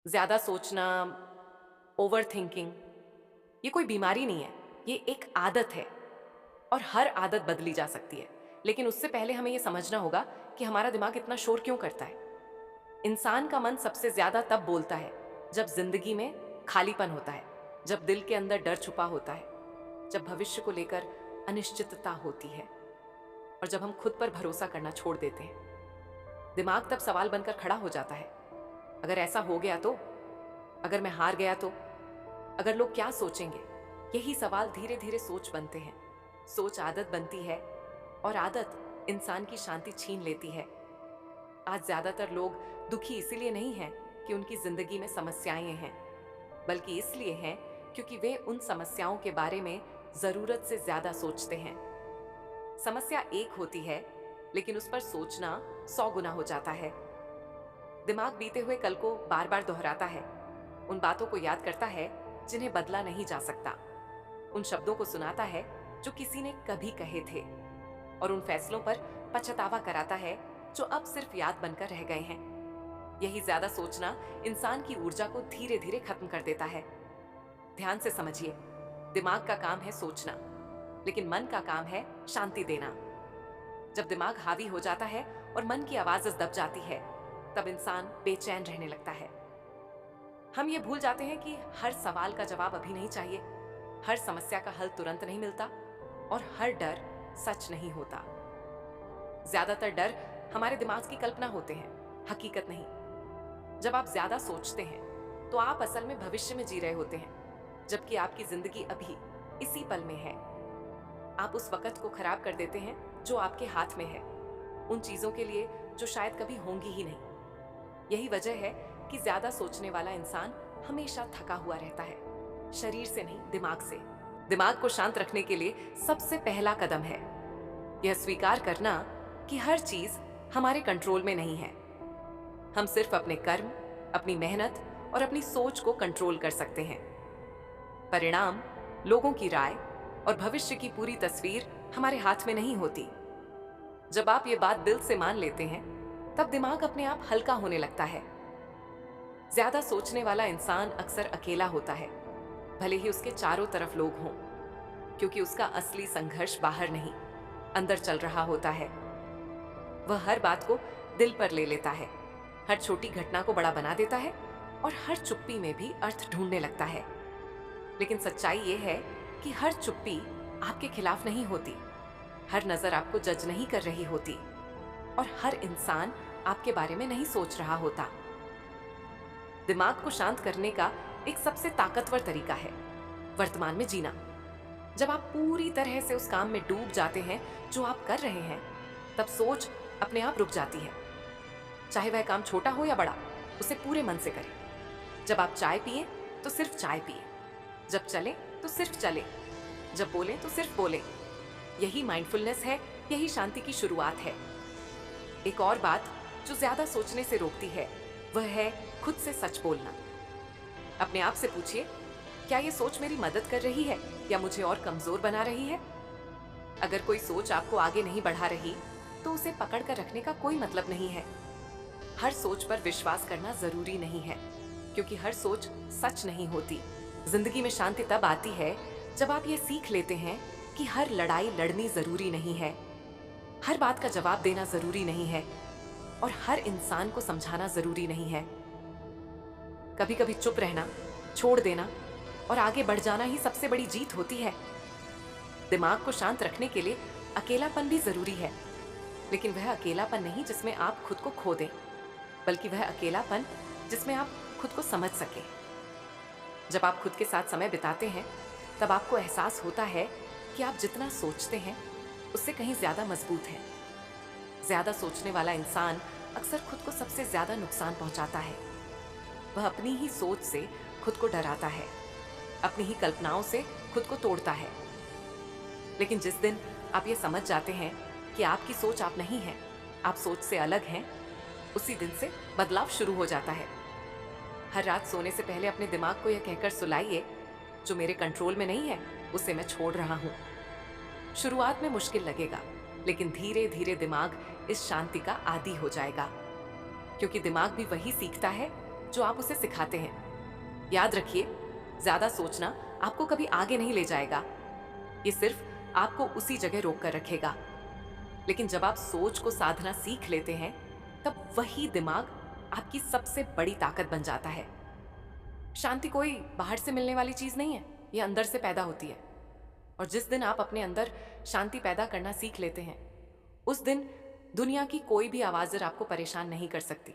ज़्यादा सोचना, over thinking, ये कोई बीमारी नहीं है, ये एक आदत है और हर आदत बदली जा सकती है। लेकिन उससे पहले हमें ये समझना होगा कि हमारा दिमाग इतना शोर क्यों करता है। इंसान का मन सबसे ज़्यादा तब बोलता है, जब ज़िंदगी में खालीपन होता है, जब दिल के अंदर डर छुपा होता है, जब भविष्य को लेकर अनिश्चितता होती है और जब हम खुद पर भरोसा करना छोड़ देते हैं। दिमाग तब सवाल बनकर खड़ा हो जाता है, अगर ऐसा हो गया तो? अगर मैं हार गया तो? अगर लोग क्या सोचेंगे? यही सवाल धीरे धीरे सोच बनते हैं। सोच आदत बनती है और आदत इंसान की शांति छीन लेती है। आज ज्यादातर लोग दुखी इसीलिए नहीं हैं कि उनकी जिंदगी में समस्याएं हैं, बल्कि इसलिए हैं क्योंकि वे उन समस्याओं के बारे में जरूरत से ज्यादा सोचते हैं। समस्या एक होती है, लेकिन उस पर सोचना 100 गुना हो जाता है। दिमाग बीते हुए कल को बार बार दोहराता है, उन बातों को याद करता है जिन्हें बदला नहीं जा सकता, उन शब्दों को सुनाता है जो किसी ने कभी कहे थे, और उन फैसलों पर पछतावा कराता है जो अब सिर्फ याद बनकर रह गए हैं। यही ज्यादा सोचना इंसान की ऊर्जा को धीरे धीरे खत्म कर देता है। ध्यान से समझिए, दिमाग का काम है सोचना, लेकिन मन का काम है शांति देना। जब दिमाग हावी हो जाता है और मन की आवाज दब जाती है, तब इंसान बेचैन रहने लगता है। हम ये भूल जाते हैं कि हर सवाल का जवाब अभी नहीं चाहिए, हर समस्या का हल तुरंत नहीं मिलता, और हर डर सच नहीं होता। ज्यादातर डर हमारे दिमाग की कल्पना होते हैं, हकीकत नहीं। जब आप ज्यादा सोचते हैं तो आप असल में भविष्य में जी रहे होते हैं, जबकि आपकी जिंदगी अभी इसी पल में है। आप उस वक्त को खराब कर देते हैं जो आपके हाथ में है, उन चीजों के लिए जो शायद कभी होंगी ही नहीं। यही वजह है कि ज्यादा सोचने वाला इंसान हमेशा थका हुआ रहता है, शरीर से नहीं, दिमाग से। दिमाग को शांत रखने के लिए सबसे पहला कदम है यह स्वीकार करना कि हर चीज हमारे कंट्रोल में नहीं है। हम सिर्फ अपने कर्म, अपनी मेहनत और अपनी सोच को कंट्रोल कर सकते हैं। परिणाम, लोगों की राय और भविष्य की पूरी तस्वीर हमारे हाथ में नहीं होती। जब आप ये बात दिल से मान लेते हैं, तब दिमाग अपने आप हल्का होने लगता है। ज्यादा सोचने वाला इंसान अक्सर अकेला होता है, भले ही उसके चारों तरफ लोग हों, क्योंकि उसका असली संघर्ष बाहर नहीं, अंदर चल रहा होता है। वह हर बात को दिल पर ले लेता है, हर छोटी घटना को बड़ा बना देता है और हर चुप्पी में भी अर्थ ढूंढने लगता है। लेकिन सच्चाई यह है कि हर चुप्पी आपके खिलाफ नहीं होती, हर नजर आपको जज नहीं कर रही होती, और हर इंसान आपके बारे में नहीं सोच रहा होता। दिमाग को शांत करने का एक सबसे ताकतवर तरीका है वर्तमान में जीना। जब आप पूरी तरह से उस काम में डूब जाते हैं जो आप कर रहे हैं, तब सोच अपने आप रुक जाती है। चाहे वह काम छोटा हो या बड़ा, उसे पूरे मन से करें। जब आप चाय पिए तो सिर्फ चाय पिए, जब चले तो सिर्फ चले, जब बोले तो सिर्फ बोले। यही माइंडफुलनेस है, यही शांति की शुरुआत है। एक और बात जो ज्यादा सोचने से रोकती है, वह है खुद से सच बोलना। अपने आप से पूछिए, क्या यह सोच मेरी मदद कर रही है या मुझे और कमजोर बना रही है? अगर कोई सोच आपको आगे नहीं बढ़ा रही, तो उसे पकड़ कर रखने का कोई मतलब नहीं है। हर सोच पर विश्वास करना जरूरी नहीं है, क्योंकि हर सोच सच नहीं होती। जिंदगी में शांति तब आती है जब आप ये सीख लेते हैं कि हर लड़ाई लड़नी जरूरी नहीं है, हर बात का जवाब देना जरूरी नहीं है, और हर इंसान को समझाना जरूरी नहीं है। कभी कभी चुप रहना, छोड़ देना और आगे बढ़ जाना ही सबसे बड़ी जीत होती है। दिमाग को शांत रखने के लिए अकेलापन भी जरूरी है, लेकिन वह अकेलापन नहीं जिसमें आप खुद को खो दें, बल्कि वह अकेलापन जिसमें आप खुद को समझ सके। जब आप खुद के साथ समय बिताते हैं, तब आपको एहसास होता है कि आप जितना सोचते हैं उससे कहीं ज्यादा मजबूत हैं। ज्यादा सोचने वाला इंसान अक्सर खुद को सबसे ज्यादा नुकसान पहुंचाता है। वह अपनी ही सोच से खुद को डराता है, अपनी ही कल्पनाओं से खुद को तोड़ता है। लेकिन जिस दिन आप ये समझ जाते हैं कि आपकी सोच आप नहीं हैं, आप सोच से अलग हैं, उसी दिन से बदलाव शुरू हो जाता है। हर रात सोने से पहले अपने दिमाग को यह कहकर सुलाइए, जो मेरे कंट्रोल में नहीं है उसे मैं छोड़ रहा हूं। शुरुआत में मुश्किल लगेगा, लेकिन धीरे धीरे दिमाग इस शांति का आदी हो जाएगा, क्योंकि दिमाग भी वही सीखता है जो आप उसे सिखाते हैं। याद रखिए, ज्यादा सोचना आपको कभी आगे नहीं ले जाएगा, ये सिर्फ आपको उसी जगह रोक कर रखेगा। लेकिन जब आप सोच को साधना सीख लेते हैं, तब वही दिमाग आपकी सबसे बड़ी ताकत बन जाता है। शांति कोई बाहर से मिलने वाली चीज नहीं है, ये अंदर से पैदा होती है। और जिस दिन आप अपने अंदर शांति पैदा करना सीख लेते हैं, उस दिन दुनिया की कोई भी आवाज़ आपको परेशान नहीं कर सकती।